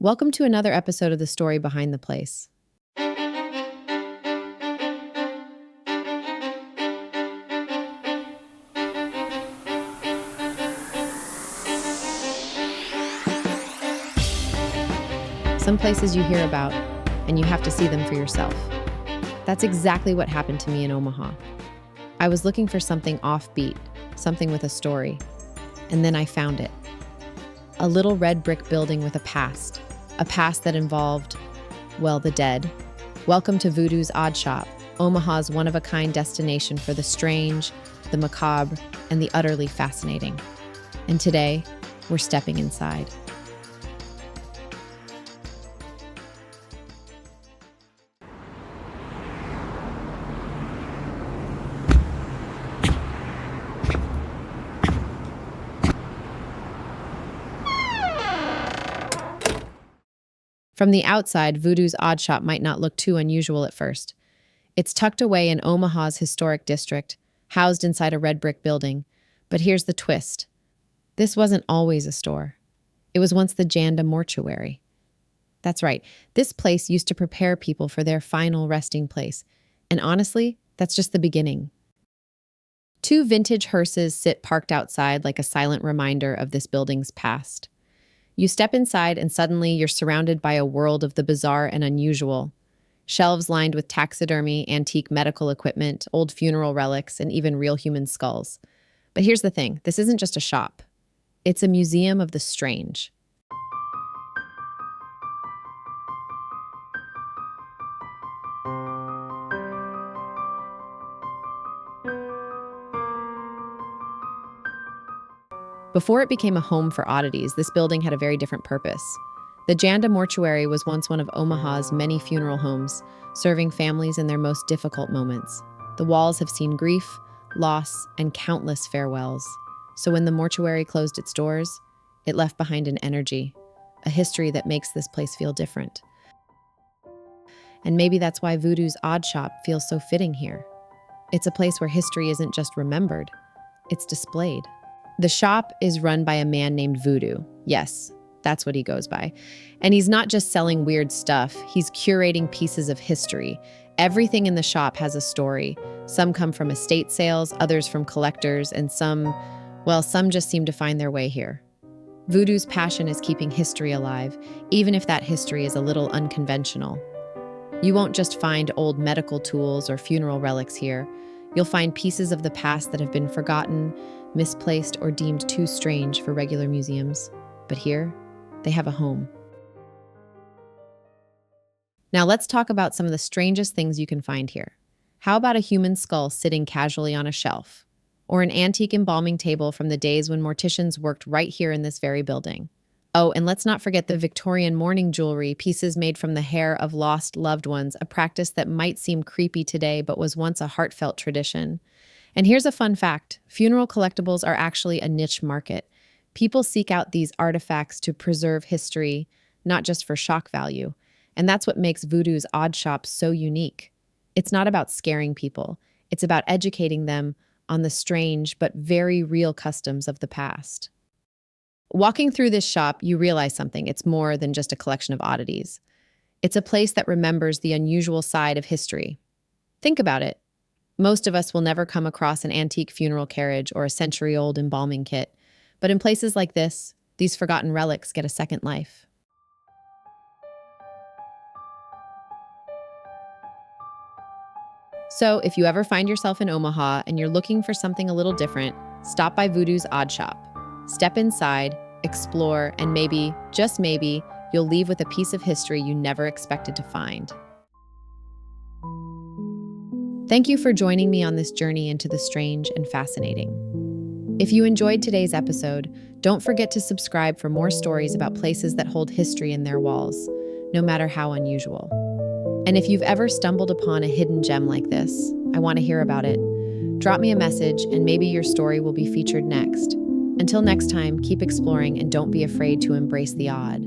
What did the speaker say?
Welcome to another episode of the story behind the place. Some places you hear about, and you have to see them for yourself. That's exactly what happened to me in Omaha. I was looking for something offbeat, something with a story, and then I found it. A little red brick building with a past that involved, well, the dead. Welcome to Voodoo's Odd Shop, Omaha's one-of-a-kind destination for the strange, the macabre, and the utterly fascinating. And today, we're stepping inside. From the outside, Voodoo's Odd Shop might not look too unusual at first. It's tucked away in Omaha's historic district, housed inside a red brick building. But here's the twist. This wasn't always a store. It was once the Janda mortuary. That's right, this place used to prepare people for their final resting place. And honestly, that's just the beginning. Two vintage hearses sit parked outside like a silent reminder of this building's past. You step inside and suddenly you're surrounded by a world of the bizarre and unusual. Shelves lined with taxidermy, antique medical equipment, old funeral relics, and even real human skulls. But here's the thing, this isn't just a shop. It's a museum of the strange. Before it became a home for oddities, this building had a very different purpose. The Janda Mortuary was once one of Omaha's many funeral homes, serving families in their most difficult moments. The walls have seen grief, loss, and countless farewells. So when the mortuary closed its doors, it left behind an energy, a history that makes this place feel different. And maybe that's why Voodoo's Odd Shop feels so fitting here. It's a place where history isn't just remembered, it's displayed. The shop is run by a man named Voodoo. Yes, that's what he goes by. And he's not just selling weird stuff, he's curating pieces of history. Everything in the shop has a story. Some come from estate sales, others from collectors, and some just seem to find their way here. Voodoo's passion is keeping history alive, even if that history is a little unconventional. You won't just find old medical tools or funeral relics here. You'll find pieces of the past that have been forgotten, misplaced, or deemed too strange for regular museums. But here, they have a home. Now let's talk about some of the strangest things you can find here. How about a human skull sitting casually on a shelf? Or an antique embalming table from the days when morticians worked right here in this very building? Oh, and let's not forget the Victorian mourning jewelry, pieces made from the hair of lost loved ones, a practice that might seem creepy today but was once a heartfelt tradition. And here's a fun fact. Funeral collectibles are actually a niche market. People seek out these artifacts to preserve history, not just for shock value. And that's what makes Voodoo's Odd Shop so unique. It's not about scaring people. It's about educating them on the strange but very real customs of the past. Walking through this shop, you realize something. It's more than just a collection of oddities. It's a place that remembers the unusual side of history. Think about it. Most of us will never come across an antique funeral carriage or a century-old embalming kit. But in places like this, these forgotten relics get a second life. So if you ever find yourself in Omaha and you're looking for something a little different, stop by Voodoo's Odd Shop. Step inside, explore, and maybe, just maybe, you'll leave with a piece of history you never expected to find. Thank you for joining me on this journey into the strange and fascinating. If you enjoyed today's episode, don't forget to subscribe for more stories about places that hold history in their walls, no matter how unusual. And if you've ever stumbled upon a hidden gem like this, I want to hear about it. Drop me a message and maybe your story will be featured next. Until next time, keep exploring and don't be afraid to embrace the odd.